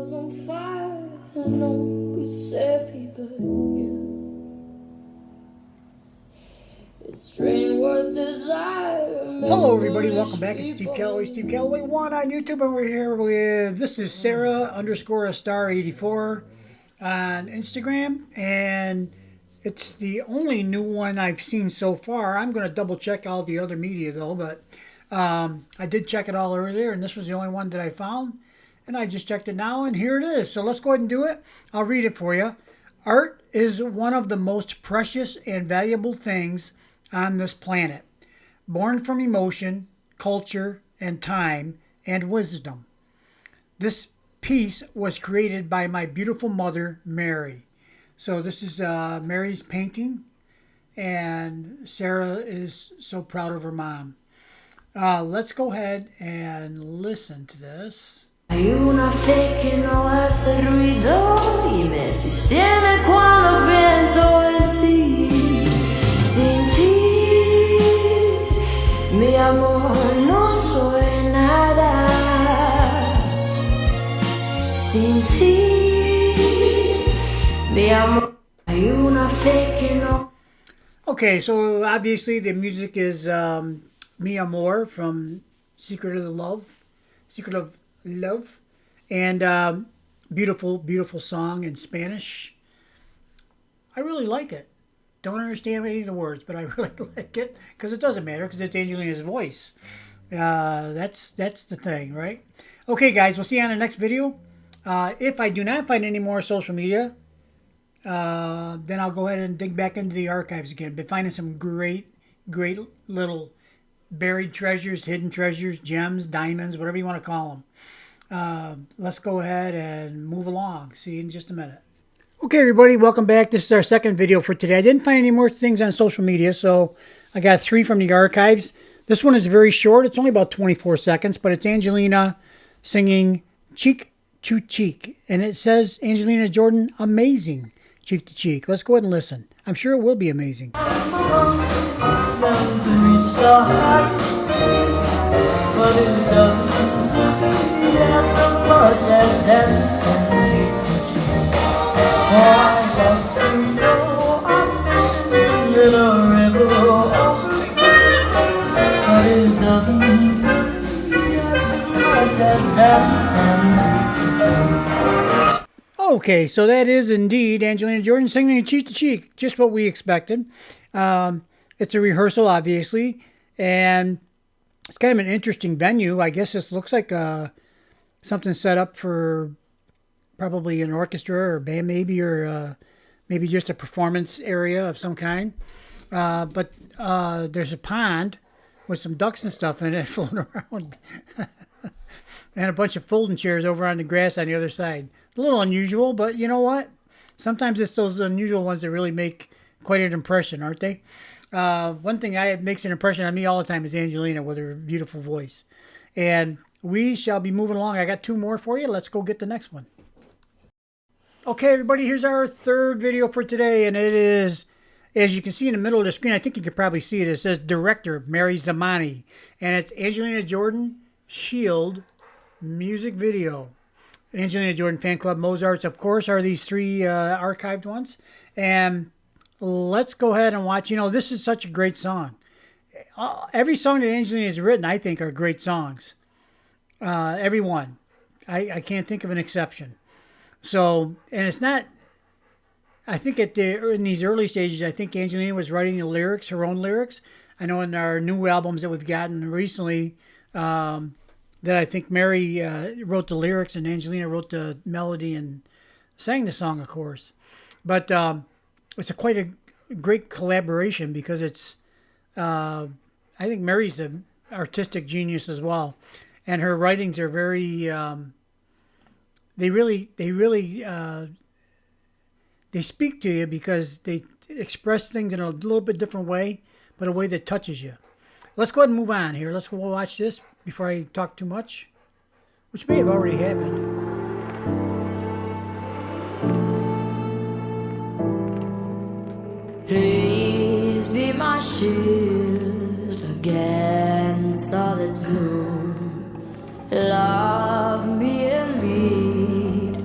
was on fire, and no one could save me but you. It's raining what desire. Hello everybody, welcome back. It's Steve Callaway, Steve Callaway 1 on YouTube, and we're here with, this is Sara _ a star 84 on Instagram, and it's the only new one I've seen so far. I'm going to double check all the other media though, but I did check it all earlier, and this was the only one that I found, and I just checked it now, and here it is. So let's go ahead and do it. I'll read it for you. Art is one of the most precious and valuable things on this planet, born from emotion, culture, and time, and wisdom. This piece was created by my beautiful mother, Mary. So this is Mary's painting, and Sara is so proud of her mom. Let's go ahead and listen to this. Hay una fe que no hace ruido y me sostiene cuando pienso en ti. Sin ti, mi amor, no soy nada. Sin ti, mi amor, hay una fe que no. Okay, so obviously the music is Mi Amor from Secret of Love, and beautiful song in Spanish. I really like it. Don't understand any of the words, but I really like it because it doesn't matter because it's Angelina's voice. That's the thing, right? Okay, guys, we'll see you on the next video. If I do not find any more social media, then I'll go ahead and dig back into the archives again. Been finding some great little buried treasures, hidden treasures, gems, diamonds, whatever you want to call them. Let's go ahead and move along. See you in just a minute. Okay, everybody, welcome back. This is our second video for today. I didn't find any more things on social media, so I got 3 from the archives. This one is very short. It's only about 24 seconds, but it's Angelina singing Cheek to Cheek. And it says, Angelina Jordan, amazing, cheek to cheek. Let's go ahead and listen. I'm sure it will be amazing. Okay, so that is indeed Angelina Jordan singing Cheek to Cheek, just what we expected. It's a rehearsal, obviously, and it's kind of an interesting venue. I guess this looks like something set up for probably an orchestra or band, maybe, or maybe just a performance area of some kind. But there's a pond with some ducks and stuff in it floating around. And a bunch of folding chairs over on the grass on the other side. A little unusual, but you know what? Sometimes it's those unusual ones that really make quite an impression, aren't they? One thing that makes an impression on me all the time is Angelina with her beautiful voice. And we shall be moving along. I got 2 more for you. Let's go get the next one. Okay, everybody, here's our third video for today, and it is, as you can see in the middle of the screen, I think you can probably see it. It says Director Mary Zamani, and it's Angelina Jordan Shield music video. Angelina Jordan Fan Club Mozarts, of course, are these 3 archived ones. And let's go ahead and watch. You know, this is such a great song. Every song that Angelina has written, I think, are great songs. Every one. I can't think of an exception. So, and it's not, I think in these early stages, I think Angelina was writing the lyrics, her own lyrics. I know in our new albums that we've gotten recently, that I think Mary wrote the lyrics and Angelina wrote the melody and sang the song, of course. But it's quite a great collaboration because it's, I think Mary's an artistic genius as well. And her writings are very, they speak to you because they express things in a little bit different way, but a way that touches you. Let's go ahead and move on here. Let's go watch this before I talk too much, which may have already happened. Please be my shield against all that's blue. Love me and lead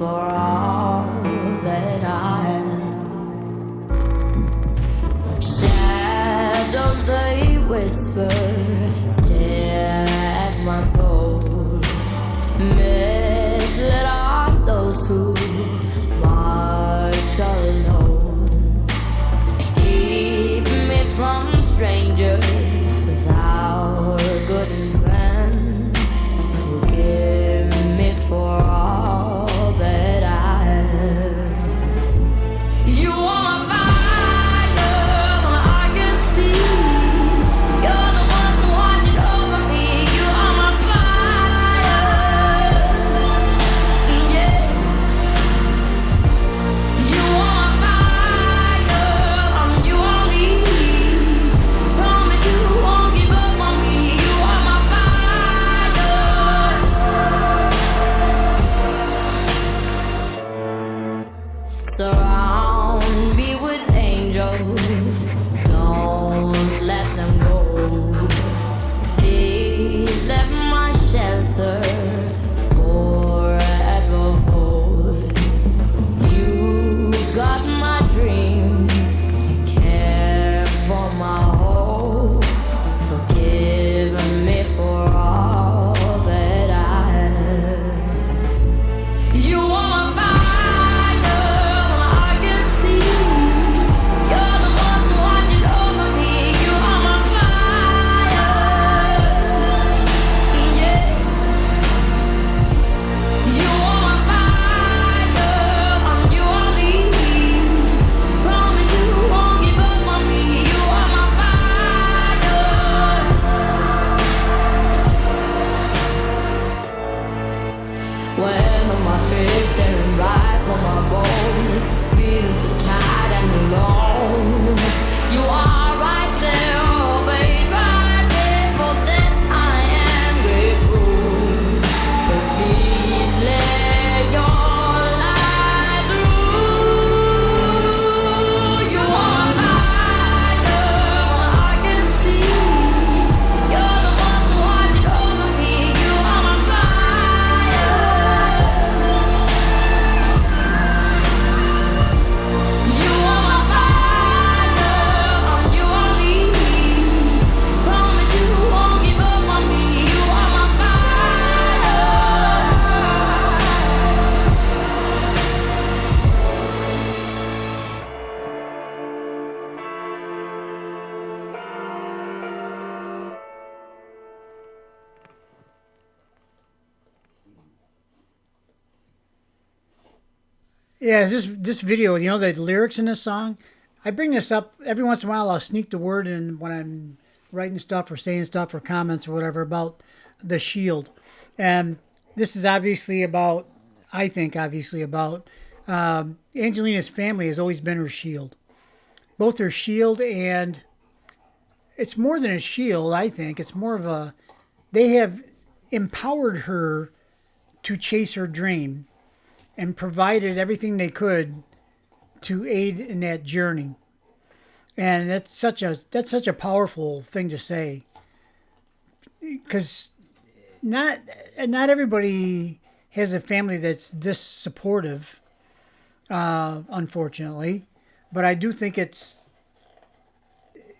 for all that I am. Shadows they whisper, stare at my soul. Misled are those who march alone. Keep me from strangers without good intents. Forgive me for all that I am. You are my fire, I can see. You're the one watching over me. You are my fire, yeah. You are my fire, you only. Promise you won't give up on me. You are my fire. Surround me with angels, don't let them go. Please let my shelter forever hold. You got my dreams and care for my hope. Forgive me for all that I am. You are my fire, I can see. You're the one watching over me. You are my fire, yeah. You are my fire, you only. Promise you won't give up on me. You are my fire. When on my face staring right from my bones, feeling so tired and alone. You are right there, always right there. For that I am grateful. So please let your light through. You are my fire, I can see. You're the one watching over me. You are my fire. You are my fire, you only. Promise you won't give up on me. You are my fire. Yeah, this video, you know, the lyrics in this song, I bring this up every once in a while. I'll sneak the word in when I'm writing stuff or saying stuff or comments or whatever about the shield. And this is obviously about, I think, obviously about Angelina's family has always been her shield. Both her shield and it's more than a shield, I think. It's more of a, they have empowered her to chase her dream and provided everything they could to aid in that journey. And that's such a powerful thing to say, because not everybody has a family that's this supportive, unfortunately. But I do think it's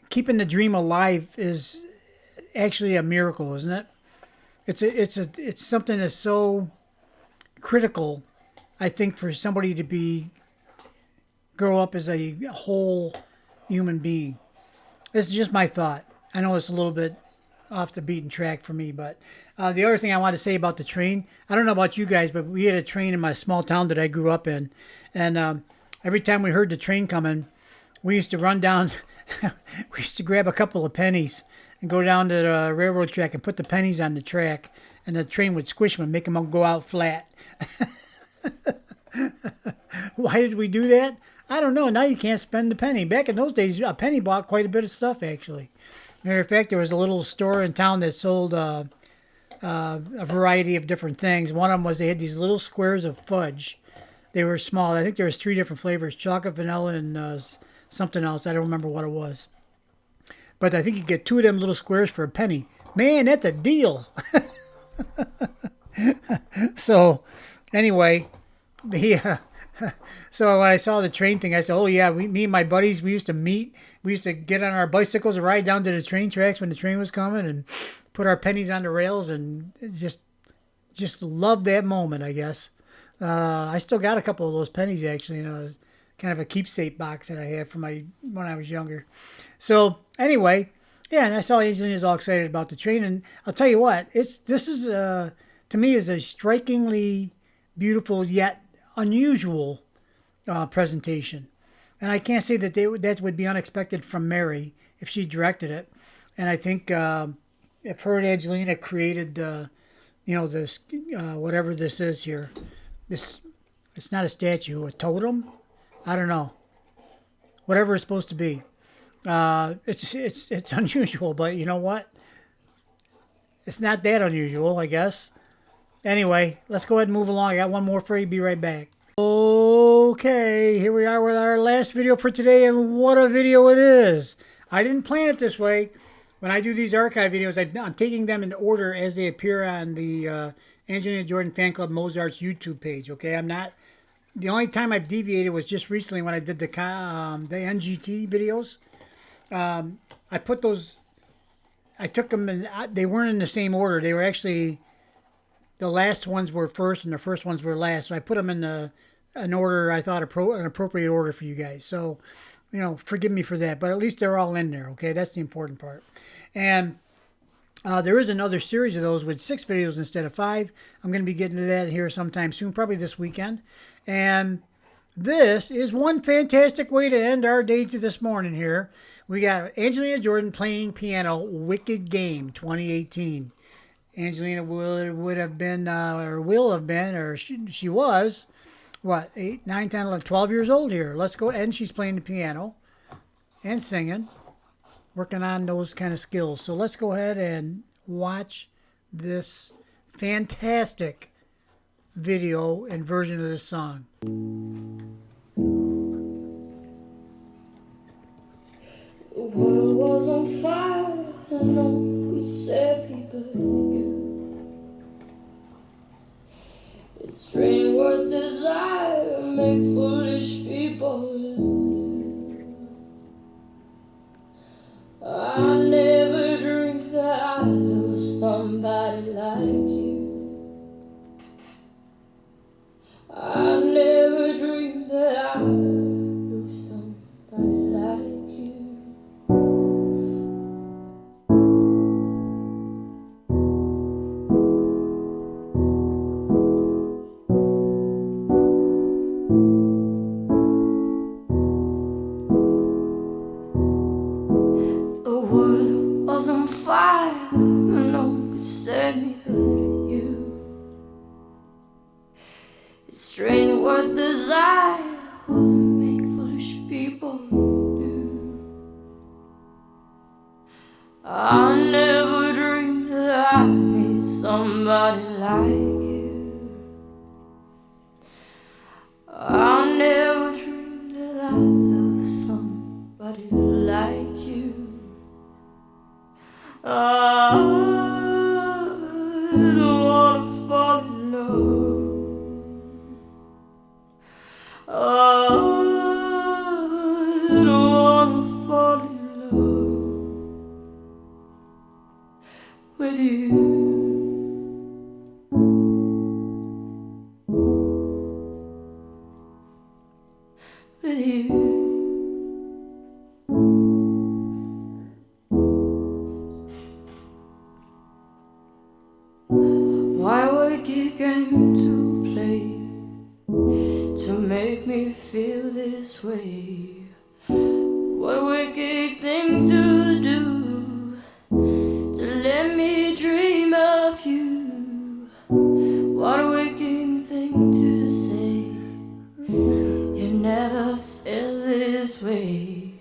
keeping the dream alive is actually a miracle, isn't it? It's something that's so critical, I think, for somebody to grow up as a whole human being. This is just my thought. I know it's a little bit off the beaten track for me, but the other thing I want to say about the train, I don't know about you guys, but we had a train in my small town that I grew up in, and every time we heard the train coming, we used to run down, we used to grab a couple of pennies and go down to the railroad track and put the pennies on the track, and the train would squish them and make them go out flat. Why did we do that? I don't know. Now you can't spend a penny. Back in those days, a penny bought quite a bit of stuff, actually. Matter of fact, there was a little store in town that sold a variety of different things. One of them was they had these little squares of fudge. They were small. I think there was 3 different flavors: chocolate, vanilla, and something else. I don't remember what it was. But I think you get 2 of them little squares for a penny. Man, that's a deal. So, anyway, the so when I saw the train thing, I said, "Oh yeah, me and my buddies, we used to meet. We used to get on our bicycles and ride down to the train tracks when the train was coming, and put our pennies on the rails, and just loved that moment, I guess. I still got a couple of those pennies actually. It's kind of a keepsake box that I have from my when I was younger. So anyway, yeah, and I saw Angelina's all excited about the train, and I'll tell you what, this is to me is a strikingly beautiful yet unusual presentation. And I can't say that that would be unexpected from Mary if she directed it. And I think if her and Angelina created, this whatever this is here, this it's not a statue, a totem. I don't know, whatever it's supposed to be. It's unusual, but you know what? It's not that unusual, I guess. Anyway, let's go ahead and move along. I got one more for you. Be right back. Okay, here we are with our last video for today, and what a video it is. I didn't plan it this way. When I do these archive videos, I'm taking them in order as they appear on the Angelina Jordan Fan Club Mozart's YouTube page, okay? I'm not... The only time I've deviated was just recently when I did the NGT videos. I put those... I took them, and they weren't in the same order. They were actually... The last ones were first, and the first ones were last. So I put them in an order I thought an appropriate order for you guys. So, forgive me for that. But at least they're all in there, okay? That's the important part. And there is another series of those with 6 videos instead of 5. I'm going to be getting to that here sometime soon, probably this weekend. And this is one fantastic way to end our day to this morning here. We got Angelina Jordan playing piano, Wicked Game 2018. Angelina would have been, or will have been, or she was, what, 8, 9, 10, 11, 12 years old here. Let's go, and she's playing the piano and singing, working on those kind of skills. So let's go ahead and watch this fantastic video and version of this song. The world was on fire and none could save me but you. It's strange what desire make foolish people do. I never dreamed that I'd lose somebody like you. I never dreamed that I'd lose somebody like you. Fire, no one could save me but you. It's strange what desire would make foolish people do. I never dreamed that I'd meet somebody like you. I never dreamed that I'd love somebody like you. I don't wanna fall in love. I don't wanna fall in love with you. With you. Why wicked game to play to make me feel this way? What wicked thing to do to let me dream of you? What a wicked thing to say, you never felt this way.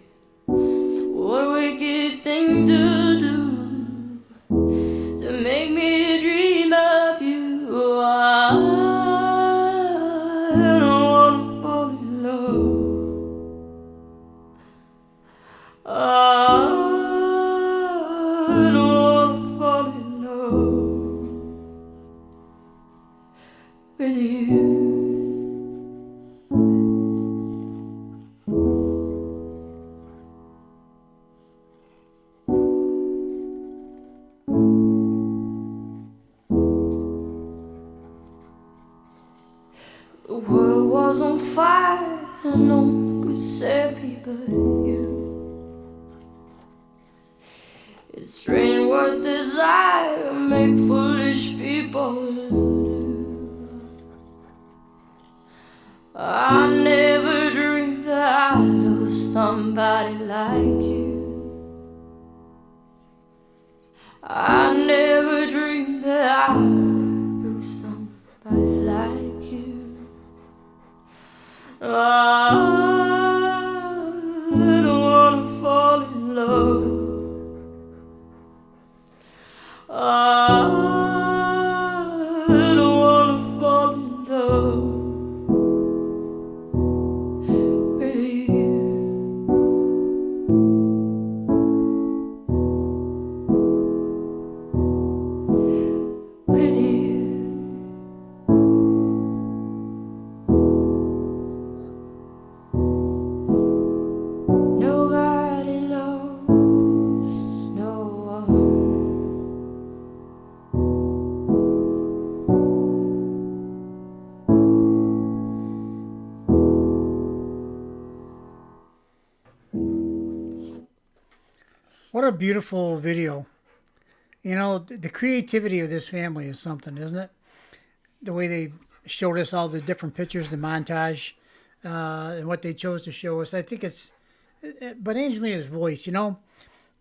What a wicked thing to do to make me dream of you. I don't wanna fall in love. I don't wanna fall in love with you. was on fire, and no one could save me but you. It's strange what desire make foolish people do. I never dreamed that I'd lose somebody like you. I never dreamed that I'd lose somebody like you. I don't wanna fall in love. I don't wanna fall in love with you. With you. Nobody loves no one. What a beautiful video. You know, the creativity of this family is something, isn't it? The way they showed us all the different pictures, the montage, and what they chose to show us. I think it's, but Angelina's voice, you know,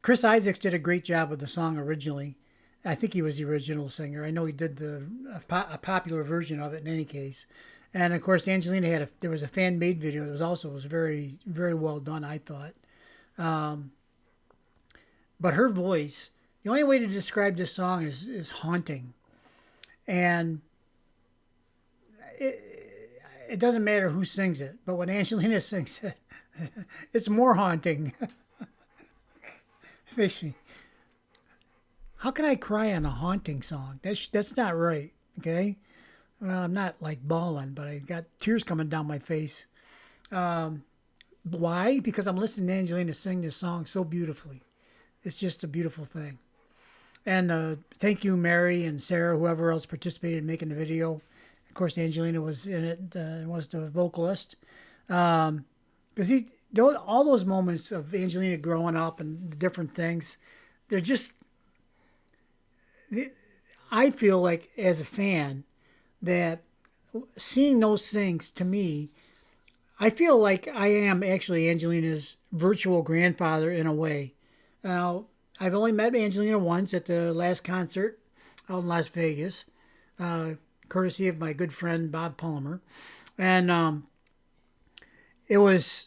Chris Isaacs did a great job with the song originally. I think he was the original singer. I know he did a popular version of it in any case. And of course, Angelina there was a fan made video that was very, very well done, I thought. But her voice, the only way to describe this song is haunting. And it doesn't matter who sings it, but when Angelina sings it, it's more haunting. It makes me, how can I cry on a haunting song? That's not right, okay? Well, I'm not like bawling, but I got tears coming down my face. Why? Because I'm listening to Angelina sing this song so beautifully. It's just a beautiful thing. And thank you, Mary and Sarah, whoever else participated in making the video. Of course, Angelina was in it and was the vocalist. Because all those moments of Angelina growing up and the different things, they're just... I feel like, as a fan, that seeing those things, to me, I feel like I am actually Angelina's virtual grandfather in a way. Now, I've only met Angelina once at the last concert out in Las Vegas, courtesy of my good friend Bob Palmer. And it was...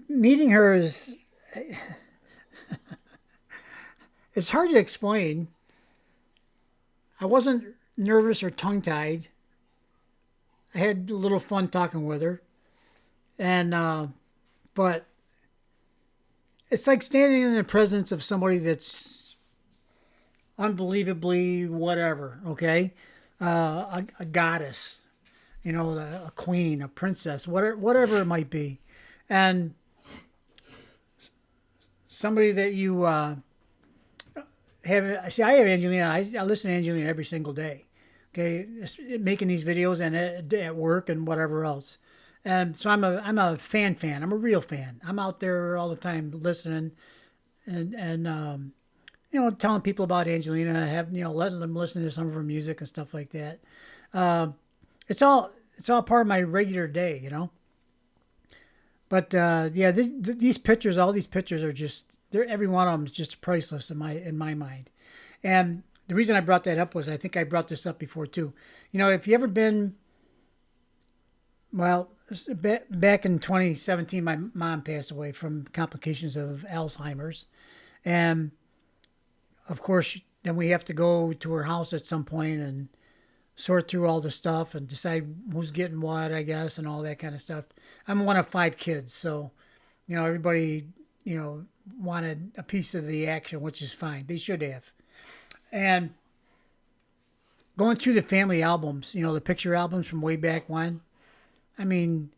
meeting her is... it's hard to explain. I wasn't nervous or tongue-tied. I had a little fun talking with her. And, but... it's like standing in the presence of somebody that's unbelievably whatever, okay? A goddess, you know, a queen, a princess, whatever it might be. And somebody that you have... see, I have Angelina. I listen to Angelina every single day, okay? Making these videos and at work and whatever else. And so I'm a fan. I'm a real fan. I'm out there all the time listening, and you know, telling people about Angelina, letting them listen to some of her music and stuff like that. It's all part of my regular day, you know. But yeah, these pictures, all these pictures are just, every one of them is just priceless in my mind. And the reason I brought that up was, I think I brought this up before too. You know, if you ever been, well, back in 2017, my mom passed away from complications of Alzheimer's. And, of course, then we have to go to her house at some point and sort through all the stuff and decide who's getting what, I guess, and all that kind of stuff. I'm one of 5 kids, so, you know, everybody, you know, wanted a piece of the action, which is fine. They should have. And going through the family albums, you know, the picture albums from way back when, I mean,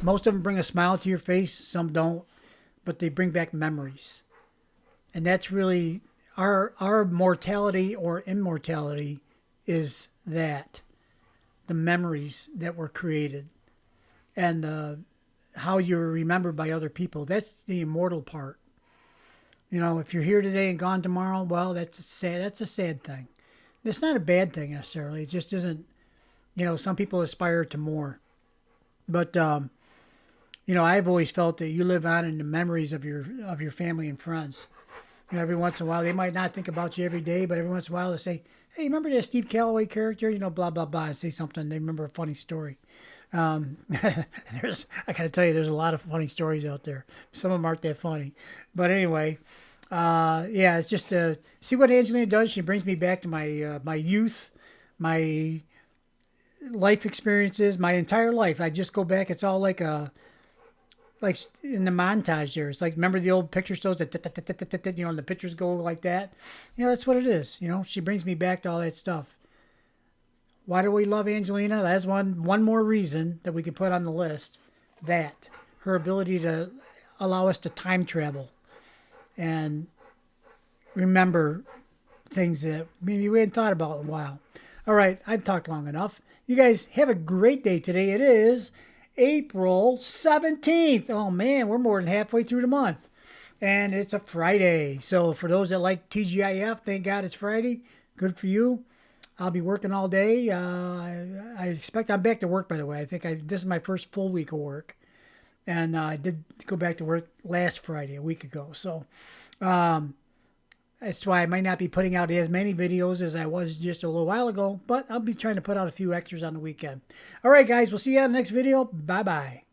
most of them bring a smile to your face, some don't, but they bring back memories. And that's really our mortality or immortality is that the memories that were created and how you're remembered by other people. That's the immortal part. You know, if you're here today and gone tomorrow, well, that's a sad thing. It's not a bad thing necessarily. It just isn't. You know, some people aspire to more, but you know, I've always felt that you live on in the memories of your family and friends. You know, every once in a while, they might not think about you every day, but every once in a while, they say, "Hey, remember that Steve Callaway character?" You know, blah blah blah, and say something. They remember a funny story. I gotta tell you, there's a lot of funny stories out there. Some of them aren't that funny, but anyway, yeah, it's just see what Angelina does. She brings me back to my youth, my life experiences, my entire life. I just go back. It's all like in the montage there. It's like, remember the old picture shows that you know, and the pictures go like that. You know, that's what it is. You know, she brings me back to all that stuff. Why do we love Angelina? That's one more reason that we can put on the list. That her ability to allow us to time travel and remember things that maybe we hadn't thought about in a while. All right, I've talked long enough. You guys have a great day today. It is April 17th. Oh man, we're more than halfway through the month. And it's a Friday. So for those that like TGIF, thank God it's Friday. Good for you. I'll be working all day. I expect I'm back to work, by the way. I think this is my first full week of work. And I did go back to work last Friday, a week ago. So that's why I might not be putting out as many videos as I was just a little while ago. But I'll be trying to put out a few extras on the weekend. All right, guys. We'll see you on the next video. Bye-bye.